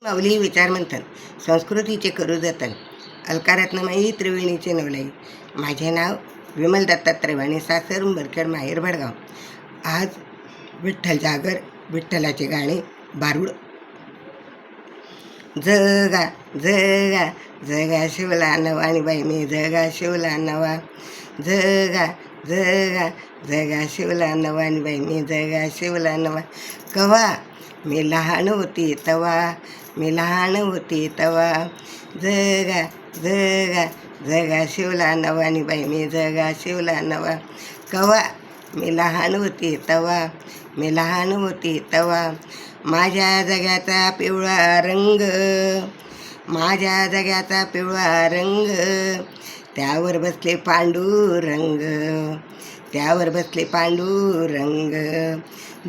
माऊली विचारमंथन संस्कृतीचे करू जतन अलकारत्नमयी त्रिवेणीचे नवलाई. माझे नाव विमल दत्तात्रय वाणी, सासर उंबरखेड, माहेर भडगाव. आज विठ्ठल जागर, विठ्ठलाचे गाणे बारूड. जगा जगा जगा शिवला नवा, आणि बाई मी जगा शिवला नवा. जगा जगा जगा शिवला नवा, आणि बाई मी जगा शिवला नवा. कवा मी लहान होती तवा, मी लहान होती तवा. जगा जगा जगा शिवला नवा, आणि बाई मी जगा शिवला नवा. कवा मी लहान होती तवा, मी लहान होती तवा. माझ्या जगाचा पिवळा रंग, माझ्या जगाचा पिवळा रंग. त्यावर बसले पांडुरंग, त्यावर बसले पांडुरंग.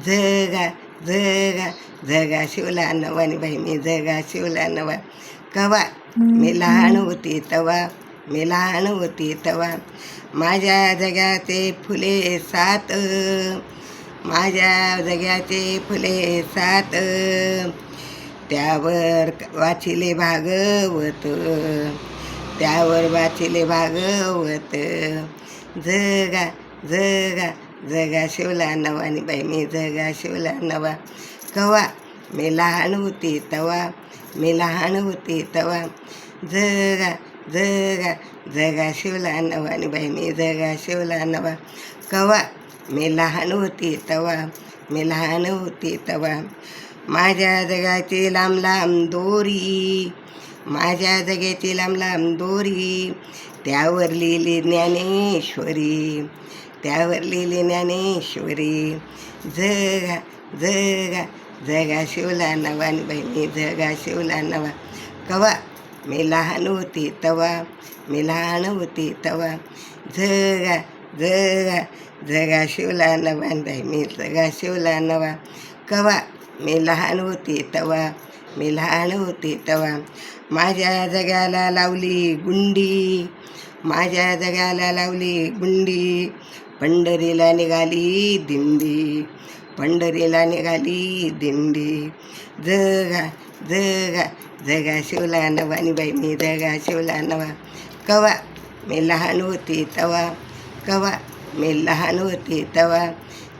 जगा जगा जगा शिवला नवा, आणि बाई मी जगा शिवला नवा. कवा मी लहान होती तवा, मी लहान होती तवा. माझ्या जगाचे फुले सात, माझ्या जगाचे फुले सात. त्यावर वाचिले भागवत, त्यावर वाचिले भागवत. जगा जगा जगा शिवला नवा, आणि बाई मी जगा शिवला नवा. कवा मी लहान होती तवा, मी लहान होती तवा. जगा जगा जगा शिवला नवा, आणि बाई मी जगा शिवला नवा. कवा मी लहान होती तवा, मी लहान होती तवा. माझ्या जगाची लांब लांब दोरी, माझ्या जगाची लांब लांब दोरी. त्यावर लिहिली ज्ञानेश्वरी, त्यावर लिहिली ज्ञानेश्वरी. जगा जगा जगा शिवला नवा, आणि बाई मी जगा शिवला नवा. कवा मी लहान होती तवा, मी लहान होती तवा. जगा जगा जगा शिवला नवा, आणि बाई मी जगा शिवला नवा. कवा मी लहान होती तवा, मी लहान होती तवा. माझ्या जगाला लावली गुंडी, माझ्या जगाला लावली गुंडी. पंढरीला निघाली दिंडी, पंढरीला निघाली दिंडी. जगा जगा जगा शिवला नवा, आणि बाई मी जगा शिवला नवा. कवा मी लहान होती तवा, कवा मी लहान होती तवा.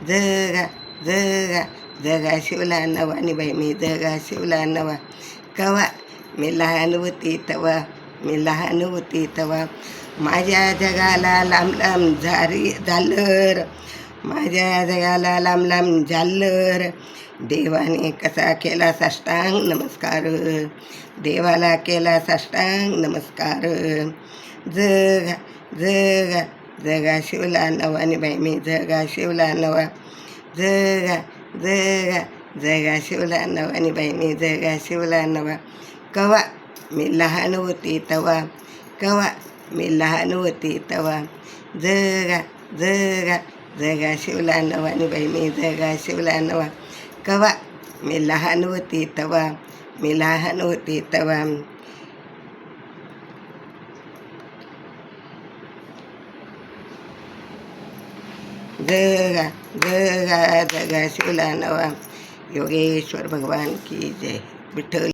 जगा जगा जगा शिवला नवा, आणि बाई मी जगा शिवला नवा. कवा मी लहान होती तवा, मी लहान होती तवा. माझ्या जगाला लांब लांब झालर, माझ्या जगाला लांब लांब झालर. देवाने कसा केला साष्टांग नमस्कार, देवाला केला साष्टांग नमस्कार. जगा जगा जगा शिवला नवा, आणि बाई मी जगा शिवला नवा. जगा जगा जगा शिवला नवा, आणि बाई मी जगा शिवला नवा. कवा मी लहान होती तवा, कवा मी लहान होती तवा. जगा जगा जगा शिवला नवा, आणि बाई मी जगा शिवला नवा. कवा मी लहान होती तवा, मी लहान होती तवा. जगा जगा जगा शिवला नवा. योगेश्वर भगवान की जय. विठ्ठल.